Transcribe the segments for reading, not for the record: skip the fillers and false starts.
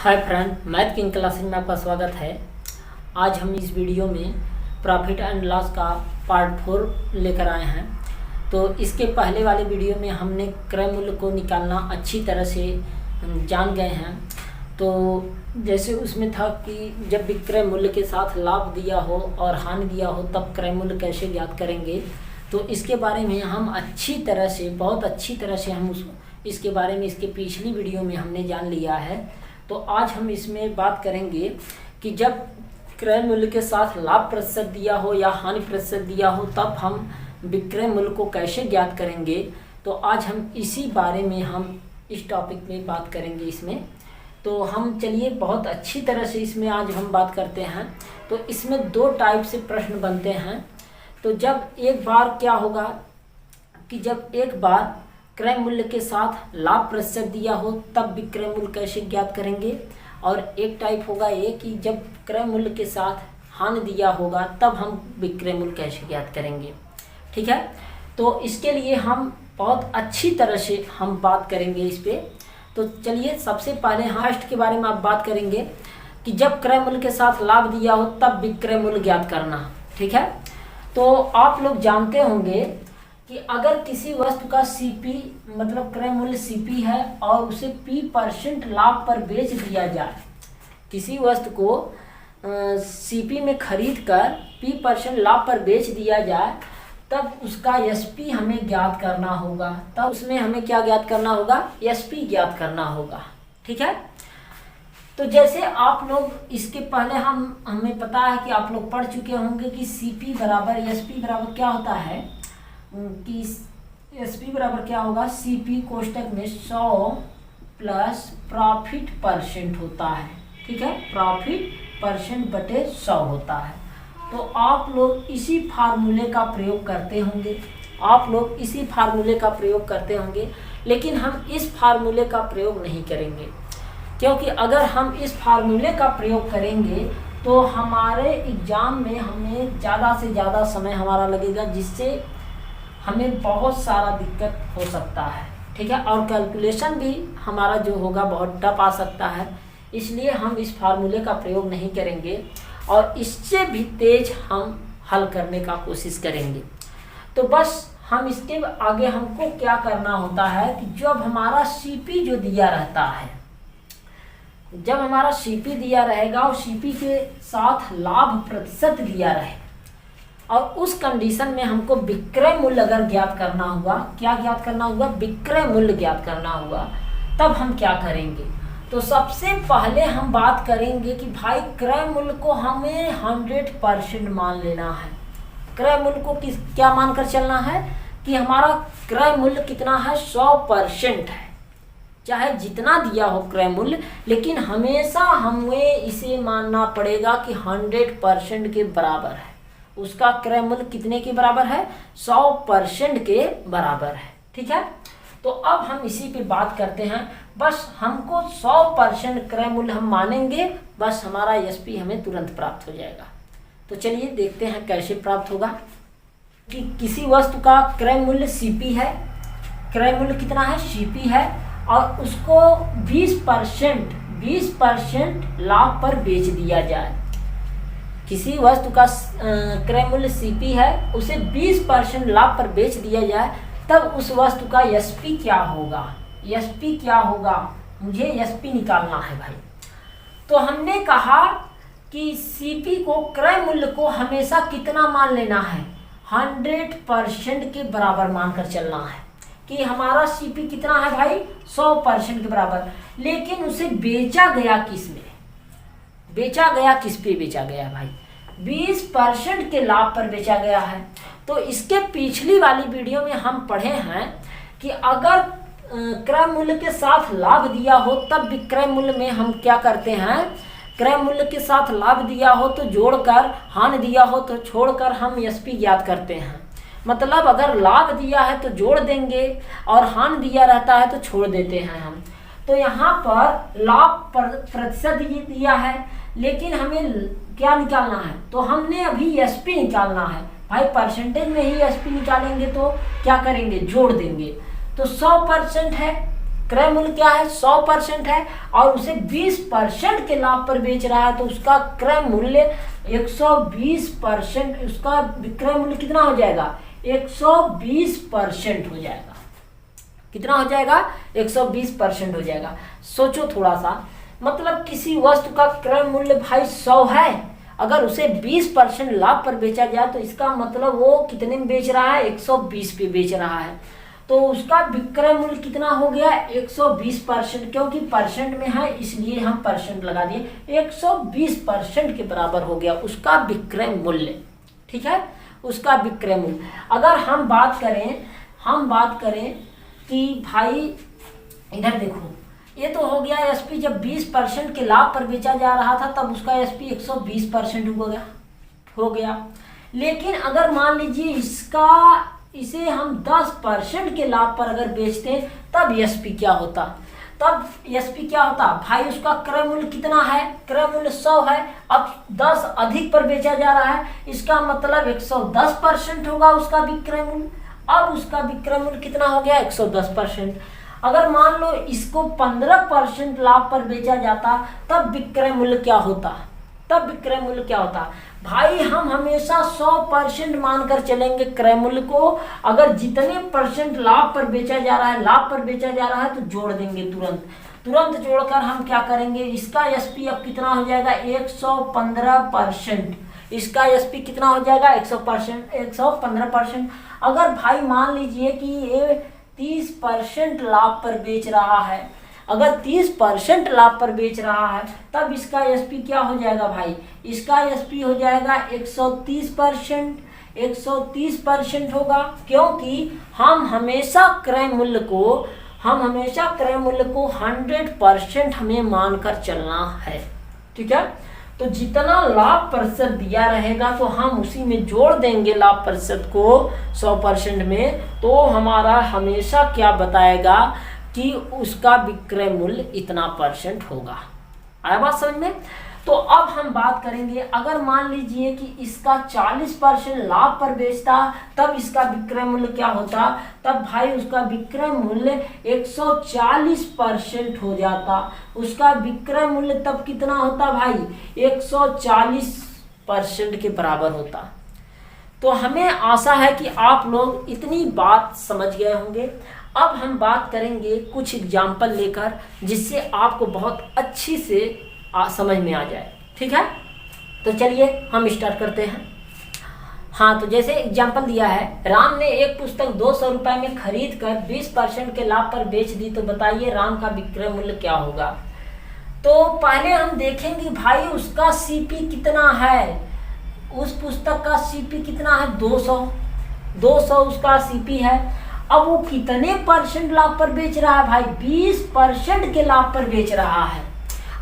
Hi friend, math king classes में आपका स्वागत है। आज हम इस वीडियो में प्रॉफिट एंड लॉस का पार्ट 4 लेकर आए हैं। तो इसके पहले वाले वीडियो में हमने क्रय मूल्य को निकालना अच्छी तरह से जान गए हैं। तो जैसे उसमें था कि जब विक्रय मूल्य के साथ लाभ दिया हो और हानि दिया हो तब क्रय मूल्य कैसे ज्ञात करेंगे, तो इसके बारे में हम अच्छी तरह से, बहुत अच्छी तरह से हम इसके बारे में इसके पिछली वीडियो में हमने जान लिया है। तो आज हम इसमें बात करेंगे कि जब क्रय मूल्य के साथ लाभ प्रतिशत दिया हो या हानि प्रतिशत दिया हो तब हम विक्रय मूल्य को कैसे ज्ञात करेंगे। तो आज हम इसी बारे में हम इस टॉपिक में बात करेंगे इसमें। तो हम चलिए बहुत अच्छी तरह से इसमें आज हम बात करते हैं। तो इसमें दो टाइप से प्रश्न बनते हैं। तो जब एक बार क्या होगा कि जब एक बार क्रय मूल्य के साथ लाभ प्रतिशत दिया हो तब विक्रय मूल्य कैसे ज्ञात करेंगे, और एक टाइप होगा ये कि जब क्रय मूल्य के साथ हानि दिया होगा तब हम विक्रय मूल्य कैसे ज्ञात करेंगे। ठीक है, तो इसके लिए हम बहुत अच्छी तरह से हम बात करेंगे इस पे। तो चलिए सबसे पहले फर्स्ट के बारे में आप बात करेंगे कि जब क्रय मूल्य के साथ लाभ दिया हो तब विक्रय मूल्य ज्ञात करना। ठीक है, तो आप लोग जानते होंगे कि अगर किसी वस्तु का सीपी मतलब क्रय मूल्य सीपी है और उसे P% लाभ पर बेच दिया जाए, किसी वस्तु को सीपी में खरीद कर P% लाभ पर बेच दिया जाए तब उसका एसपी हमें ज्ञात करना होगा। तब उसमें हमें क्या ज्ञात करना होगा, एसपी ज्ञात करना होगा। ठीक है, तो जैसे आप लोग इसके पहले हमें पता है कि आप लोग पढ़ चुके होंगे कि सीपी बराबर एसपी बराबर क्या होता है कि एसपी बराबर क्या होगा, सीपी कोष्टक में 100 प्लस प्रॉफिट परसेंट होता है। ठीक है, प्रॉफिट परसेंट बटे 100 होता है। तो आप लोग इसी फार्मूले का प्रयोग करते होंगे, लेकिन हम इस फार्मूले का प्रयोग नहीं करेंगे, क्योंकि अगर हम इस फार्मूले का प्रयोग करेंगे तो हमारे एग्जाम में हमें ज़्यादा से ज़्यादा समय हमारा लगेगा, जिससे हमें बहुत सारा दिक्कत हो सकता है। ठीक है, और कैलकुलेशन भी हमारा जो होगा बहुत टफ आ सकता है। इसलिए हम इस फार्मूले का प्रयोग नहीं करेंगे और इससे भी तेज हम हल करने का कोशिश करेंगे। तो बस हम इसके आगे हमको क्या करना होता है कि जब हमारा सीपी जो दिया रहता है, जब हमारा सीपी दिया रहेगा और सीपी के साथ लाभ प्रतिशत दिया रहेगा और उस कंडीशन में हमको विक्रय मूल्य अगर ज्ञात करना हुआ, क्या ज्ञात करना होगा, विक्रय मूल्य ज्ञात करना हुआ, तब हम क्या करेंगे। तो सबसे पहले हम बात करेंगे कि भाई क्रय मूल्य को हमें 100% मान लेना है। क्रय मूल्य को क्या मानकर चलना है कि हमारा क्रय मूल्य कितना है, 100% है। चाहे जितना दिया हो क्रय मूल्य, लेकिन हमेशा हमें इसे मानना पड़ेगा कि 100% के बराबर है। उसका क्रय मूल्य कितने के बराबर है, 100% के बराबर है। ठीक है, तो अब हम इसी पे बात करते हैं। बस हमको 100% क्रय मूल्य हम मानेंगे, बस हमारा एसपी हमें तुरंत प्राप्त हो जाएगा। तो चलिए देखते हैं कैसे प्राप्त होगा। कि किसी वस्तु का क्रय मूल्य सीपी है, क्रय मूल्य कितना है, सीपी है, और उसको 20% लाभ पर बेच दिया जाए। किसी वस्तु का क्रय मूल्य सीपी है, उसे 20% लाभ पर बेच दिया जाए, तब उस वस्तु का एसपी क्या होगा, एसपी क्या होगा, मुझे एसपी निकालना है भाई। तो हमने कहा कि सीपी को, क्रय मूल्य को हमेशा कितना मान लेना है, 100% के बराबर मानकर चलना है कि हमारा सीपी कितना है भाई, 100% के बराबर। लेकिन उसे बेचा गया किस में, बेचा गया किस पे बेचा गया भाई, 20% के लाभ पर बेचा गया है। तो इसके पिछली वाली वीडियो में हम पढ़े हैं कि अगर क्रय मूल्य के साथ लाभ दिया हो तब विक्रय मूल्य में हम क्या करते हैं, क्रय मूल्य के साथ लाभ दिया हो तो जोड़कर, हानि दिया हो तो छोड़कर हम एसपी ज्ञात करते हैं। मतलब अगर लाभ दिया है तो जोड़ देंगे और हानि दिया रहता है तो छोड़ देते हैं हम। तो यहाँ पर लाभ प्रतिशत दिया है, लेकिन हमें क्या निकालना है, तो हमने अभी एसपी निकालना है भाई। परसेंटेज में ही एसपी निकालेंगे तो क्या करेंगे, जोड़ देंगे। तो 100% है क्रय मूल्य क्या है 100% है और उसे 20% के लाभ पर बेच रहा है, तो उसका क्रय मूल्य 120%, उसका विक्रय मूल्य कितना हो जाएगा 120% हो जाएगा। कितना हो जाएगा 120% हो जाएगा। सोचो थोड़ा सा, मतलब किसी वस्तु का क्रय मूल्य भाई 100 है, अगर उसे 20% लाभ पर बेचा जाए तो इसका मतलब वो कितने में बेच रहा है 120 पे बेच रहा है, तो उसका विक्रय मूल्य कितना हो गया 120%, क्योंकि परसेंट में है इसलिए हम परसेंट लगा दिए, 120% के बराबर हो गया उसका विक्रय मूल्य। ठीक है, उसका विक्रय मूल्य। अगर हम बात करें कि भाई इधर देखो, ये तो हो गया एसपी जब 20% के लाभ पर बेचा जा रहा था तब उसका एसपी 120% हो गया। लेकिन अगर मान लीजिए इसे हम 10% के लाभ पर अगर बेचते हैं तब एसपी क्या होता, भाई उसका क्रय मूल्य कितना है, क्रय मूल्य 100 है, अब 10 अधिक पर बेचा जा रहा है, इसका मतलब 110% होगा उसका विक्रय मूल्य। अब उसका विक्रय मूल्य कितना हो गया 110%। अगर मान लो इसको 15% लाभ पर बेचा जाता तब विक्रय मूल्य क्या होता, भाई हम हमेशा 100% मानकर चलेंगे क्रय मूल्य को। अगर जितने परसेंट लाभ पर बेचा जा रहा है तो जोड़ देंगे, तुरंत जोड़कर हम क्या करेंगे, इसका एसपी अब कितना हो जाएगा 115%, इसका एसपी कितना हो जाएगा 115%। अगर भाई मान लीजिए कि ये 30% लाभ पर बेच रहा है, अगर 30% लाभ पर बेच रहा है तब इसका एसपी क्या हो जाएगा भाई, इसका एसपी हो जाएगा 130% होगा, क्योंकि हम हमेशा क्रय मूल्य को 100% हमें मानकर चलना है। ठीक है, तो जितना लाभ प्रतिशत दिया रहेगा तो हम उसी में जोड़ देंगे लाभ प्रतिशत को 100% में, तो हमारा हमेशा क्या बताएगा कि उसका विक्रय मूल्य इतना % होगा। आया बात समझ में? तो अब हम बात करेंगे, अगर मान लीजिए कि इसका 40% लाभ पर बेचता तब इसका विक्रय मूल्य क्या होता, तब भाई उसका विक्रय मूल्य 140% हो जाता। उसका विक्रय मूल्य तब कितना होता भाई 140% के बराबर होता। तो हमें आशा है कि आप लोग इतनी बात समझ गए होंगे। अब हम बात करेंगे कुछ एग्जाम्पल लेकर, जिससे आपको बहुत अच्छी से समझ में आ जाए। ठीक है, तो चलिए हम स्टार्ट करते हैं। हाँ, तो जैसे एग्जाम्पल दिया है, राम ने एक पुस्तक 200 रुपये में खरीद कर 20% के लाभ पर बेच दी, तो बताइए राम का विक्रय मूल्य क्या होगा। तो पहले हम देखेंगे भाई उसका सीपी कितना है, उस पुस्तक का सीपी कितना है 200 उसका सीपी है। अब वो कितने % लाभ पर बेच रहा है भाई, 20% के लाभ पर बेच रहा है।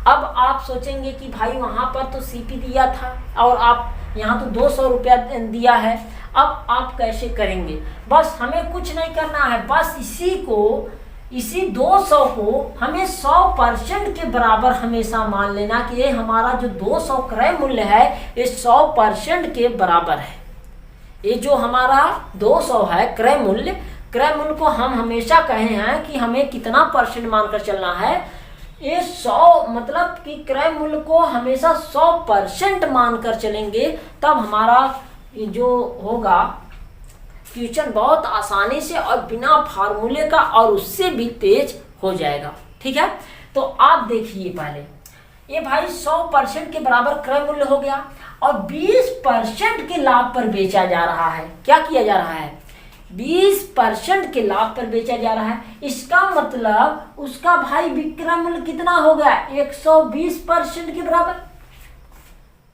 अब आप सोचेंगे कि भाई वहां पर तो सीपी दिया था और आप यहाँ तो 200 रुपया दिया है, अब आप कैसे करेंगे। बस हमें कुछ नहीं करना है, बस इसी 200 को हमें 100% के बराबर हमेशा मान लेना कि ये हमारा जो 200 क्रय मूल्य है ये 100% के बराबर है। ये जो हमारा 200 है क्रय मूल्य को हम हमेशा कहे हैं कि हमें कितना % मानकर चलना है, ये 100 मतलब कि क्रय मूल्य को हमेशा 100% मानकर चलेंगे, तब हमारा जो होगा क्वेश्चन बहुत आसानी से और बिना फार्मूले का और उससे भी तेज हो जाएगा। ठीक है, तो आप देखिए पहले ये भाई 100% के बराबर क्रय मूल्य हो गया और 20% के लाभ पर बेचा जा रहा है। क्या किया जा रहा है, 20% के लाभ पर बेचा जा रहा है। इसका मतलब उसका भाई विक्रय मूल्य कितना हो गया 120% के बराबर।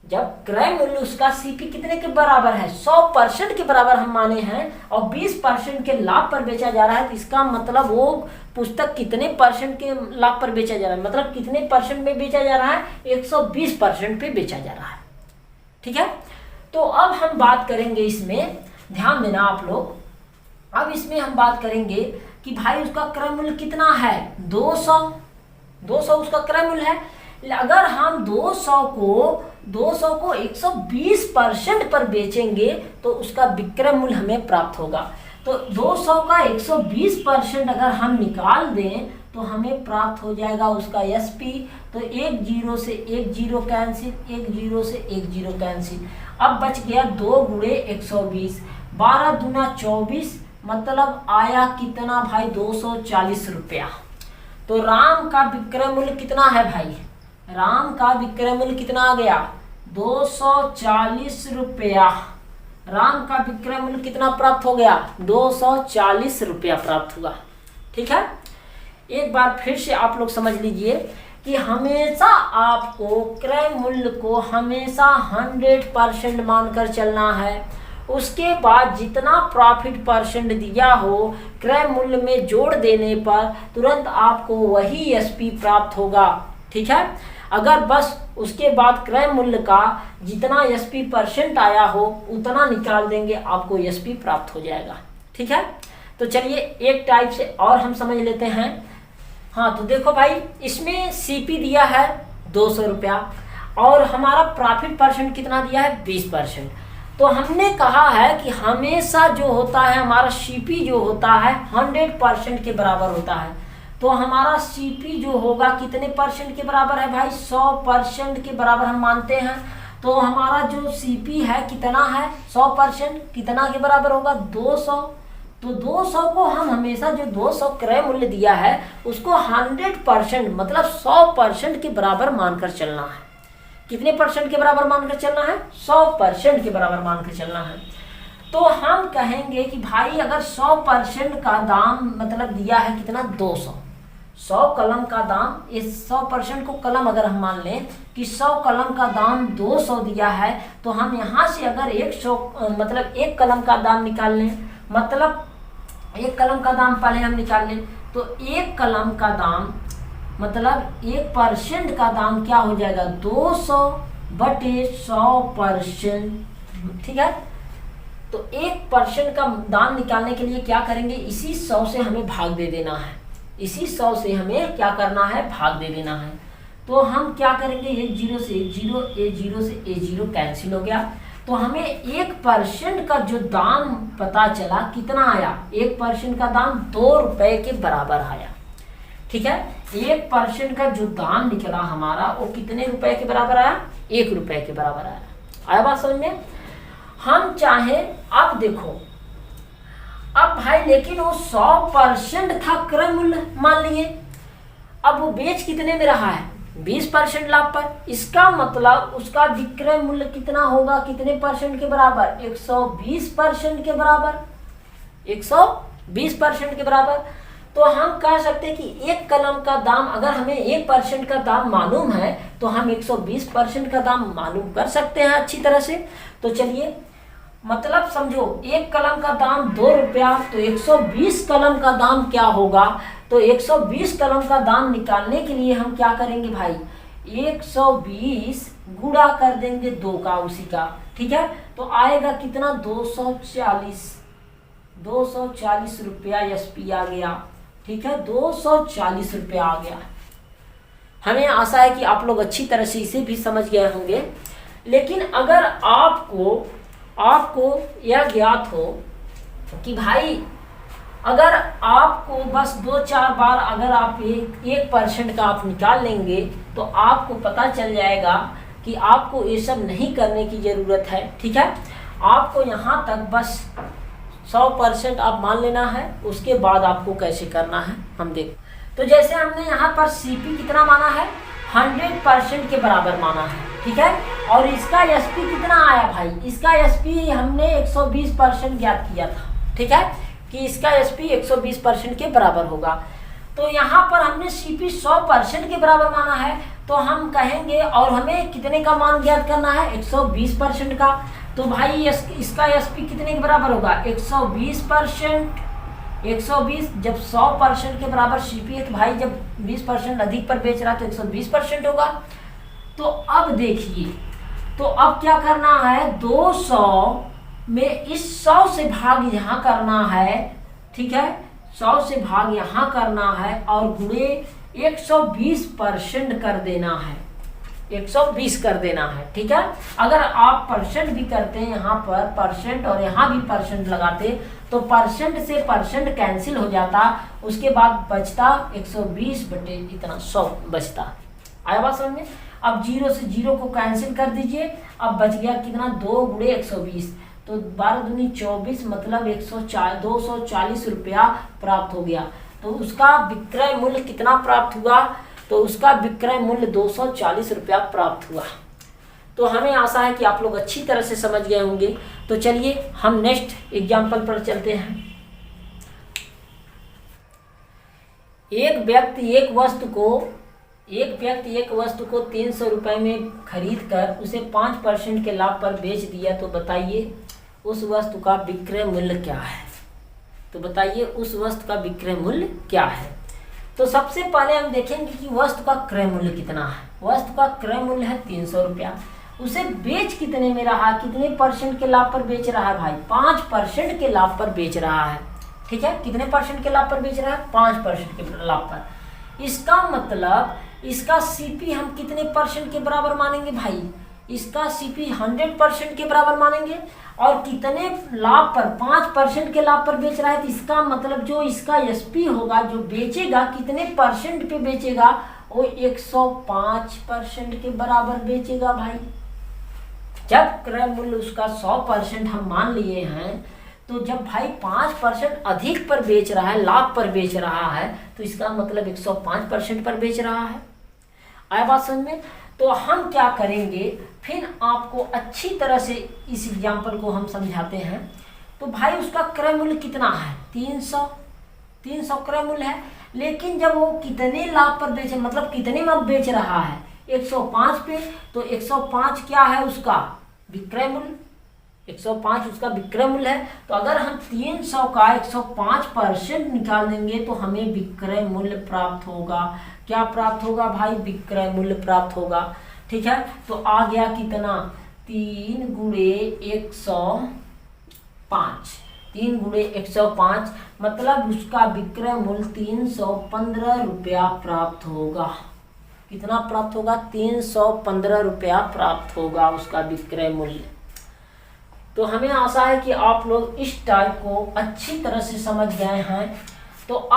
जब क्रय मूल्य उसका सीपी कितने के बराबर है 100% के बराबर हम माने हैं और 20% के लाभ पर बेचा जा रहा है, तो इसका मतलब वो पुस्तक कितने % के लाभ पर बेचा जा रहा है, मतलब कितने % में बेचा जा रहा है 120% पे बेचा जा रहा है। ठीक है, तो अब हम बात करेंगे, इसमें ध्यान देना आप लोग। अब इसमें हम बात करेंगे कि भाई उसका क्रय मूल्य कितना है 200 उसका क्रय मूल्य है। अगर हम 200 को 120% पर बेचेंगे तो उसका विक्रय मूल्य हमें प्राप्त होगा। तो 200 का 120% अगर हम निकाल दें तो हमें प्राप्त हो जाएगा उसका SP। तो एक जीरो से एक जीरो कैंसिल, एक जीरो से एक जीरो कैंसिल। अब बच गया 2 गुणे 120, 12 दूना 24, मतलब आया कितना भाई 240 रुपया। तो राम का विक्रय मूल्य कितना है भाई, राम का विक्रय मूल्य कितना आ गया 240 रुपया। राम का विक्रय मूल्य कितना प्राप्त हो गया 240 रुपया प्राप्त हुआ। ठीक है, एक बार फिर से आप लोग समझ लीजिए कि हमेशा आपको क्रय मूल्य को हमेशा 100% मानकर चलना है। उसके बाद जितना प्रॉफिट परसेंट दिया हो क्रय मूल्य में जोड़ देने पर तुरंत आपको वही SP प्राप्त होगा। ठीक है, अगर बस उसके बाद क्रय मूल्य का जितना SP% आया हो उतना निकाल देंगे, आपको SP प्राप्त हो जाएगा। ठीक है, तो चलिए एक टाइप से और हम समझ लेते हैं। हाँ, तो देखो भाई, इसमें CP दिया है 200 रुपया और हमारा प्रॉफिट परसेंट कितना दिया है 20%। तो हमने कहा है कि हमेशा जो होता है हमारा CP जो होता है 100% के बराबर होता है। तो हमारा CP जो होगा कितने परसेंट के बराबर है भाई 100% के बराबर हम मानते हैं। तो हमारा जो CP है कितना है 100%, कितना के बराबर होगा 200। तो 200 को हम हमेशा जो 200 क्रय मूल्य दिया है उसको 100% मतलब 100% के बराबर मानकर चलना है। कितने परसेंट के बराबर मानकर चलना है 100% के बराबर मानकर चलना है। तो हम कहेंगे कि भाई अगर 100% का दाम मतलब दिया है कितना 200, 100 कलम का दाम, इस 100% को कलम अगर हम मान लें कि 100 कलम का दाम 200 दिया है, तो हम यहाँ से अगर 100 मतलब एक कलम का दाम निकाल लें, मतलब एक कलम का दाम पहले हम निकाल लें, तो एक कलम का दाम मतलब 1% का दाम क्या हो जाएगा 200 बटे 100%। ठीक है, तो 1% का दाम निकालने के लिए क्या करेंगे, इसी 100 से हमें भाग दे देना है। इसी 100 से हमें क्या करना है भाग दे देना है। तो हम क्या करेंगे, ये 0 से 0, A0 से A0 कैंसिल हो गया। तो हमें 1% का जो दाम पता चला कितना आया, 1% का दाम 2 रुपए के बराबर आया। ठीक है, 1% का जो दाम निकला हमारा वो कितने रुपए के बराबर आया 1 रुपए के बराबर आया। आया बात समझ में। हम चाहे अब देखो, अब भाई लेकिन वो 100% था क्रय मूल्य मान लिए, अब वो बेच कितने में रहा है 20% लाभ पर। इसका मतलब उसका विक्रय मूल्य कितना होगा, कितने परसेंट के बराबर 120% के बराबर, 120% के बराबर। तो हम कह सकते हैं कि एक कलम का दाम अगर हमें 1% का दाम मालूम है तो हम 120% का दाम मालूम कर सकते हैं अच्छी तरह से। तो चलिए मतलब समझो एक कलम का दाम 2 रुपया, तो 120 कलम का दाम क्या होगा। तो 120 कलम का दाम निकालने के लिए हम क्या करेंगे भाई 120 गुणा कर देंगे 2 का उसी का। ठीक है, तो आएगा कितना 240 रुपया SP आ गया। ठीक है, 240 रुपया आ गया। हमें आशा है कि आप लोग अच्छी तरह से इसे भी समझ गए होंगे। लेकिन अगर आपको यह ज्ञात हो कि भाई अगर आपको बस 2-4 बार अगर आप 1% का आप निकाल लेंगे तो आपको पता चल जाएगा कि आपको ये सब नहीं करने की ज़रूरत है। ठीक है, आपको यहाँ तक बस 100% आप मान लेना है, उसके बाद आपको कैसे करना है हम देख। तो जैसे हमने यहाँ पर CP कितना माना है 100% के बराबर माना है। ठीक है, और इसका SP कितना आया भाई, इसका SP हमने 120% ज्ञात किया था। ठीक है, कि इसका SP 120% के बराबर होगा। तो यहाँ पर हमने CP 100% के बराबर माना है, तो हम कहेंगे और हमें कितने का मान ज्ञात करना है 120% का। तो भाई इसका SP कितने के बराबर होगा 120%। 120 जब 100% के बराबर CP है तो भाई जब 20% अधिक पर बेच रहा है तो 120% होगा। तो अब देखिए, तो अब क्या करना है 200 में इस 100 से भाग यहाँ करना है। ठीक है, 100 से भाग यहाँ करना है और गुणे 120% कर देना है, 120 कर देना है। ठीक है, अगर आप परसेंट भी करते हैं यहाँ पर परसेंट और यहाँ भी परसेंट लगाते तो परसेंट से परसेंट कैंसिल हो जाता, उसके बाद बचता 120 बटे इतना 100 बचता। आया बात समझ में। अब 0 से 0 को कैंसिल कर दीजिए, अब बच गया कितना 2 गुणे 120, तो 12 दूनी 24 मतलब 240 रुपया प्राप्त हो गया। तो उसका विक्रय मूल्य कितना प्राप्त हुआ, तो उसका विक्रय मूल्य 240 रुपया प्राप्त हुआ। तो हमें आशा है कि आप लोग अच्छी तरह से समझ गए होंगे। तो चलिए हम नेक्स्ट एग्जाम्पल पर चलते हैं। एक व्यक्ति एक वस्तु को 300 रुपये में खरीद कर उसे 5% के लाभ पर बेच दिया, तो बताइए उस वस्तु का विक्रय मूल्य क्या है। तो बताइए उस वस्तु का विक्रय मूल्य क्या है। तो सबसे पहले हम देखेंगे कि वस्तु का क्रय मूल्य कितना है। वस्तु का क्रय मूल्य है 300 रुपया। उसे बेच कितने में रहा, कितने परसेंट के लाभ पर बेच रहा है भाई, 5% के लाभ पर बेच रहा है। ठीक है, कितने परसेंट के लाभ पर बेच रहा है, 5% के लाभ पर। इसका मतलब इसका सीपी हम कितने परसेंट के बराबर मानेंगे भाई, इसका सीपी 100% के बराबर मानेंगे। और कितने लाभ पर, 5% के लाभ पर बेच रहा है, तो इसका मतलब जो इसका एसपी होगा, जो बेचेगा कितने परसेंट पे बेचेगा, वो 105% के बराबर बेचेगा भाई। जब क्रय मूल्य उसका 100% हम मान लिए हैं, तो जब भाई 5% अधिक पर बेच रहा है, लाभ पर बेच रहा है, तो इसका मतलब 105% पर बेच रहा है। आया बात समझ में। तो हम क्या करेंगे, फिर आपको अच्छी तरह से इस एग्जाम्पल को हम समझाते हैं। तो भाई उसका क्रय मूल्य कितना है, 300 क्रय मूल्य है। लेकिन जब वो कितने लाभ पर बेचे, मतलब कितने में बेच रहा है, 105 पे, तो 105 क्या है उसका विक्रय मूल्य, 105 उसका विक्रय मूल्य है। तो अगर हम 300 का 105% निकाल देंगे, तो हमें विक्रय मूल्य प्राप्त होगा। क्या प्राप्त होगा भाई, विक्रय मूल्य प्राप्त होगा। ठीक है, तो आ गया कितना, 3 गुणे 105, 3 गुणे 105 मतलब उसका विक्रय मूल्य 315 रुपया प्राप्त होगा। कितना प्राप्त होगा, 315 रुपया प्राप्त होगा उसका विक्रय मूल्य। तो हमें आशा है कि आप लोग इस टाइप को अच्छी तरह से समझ गए हैं। तो अब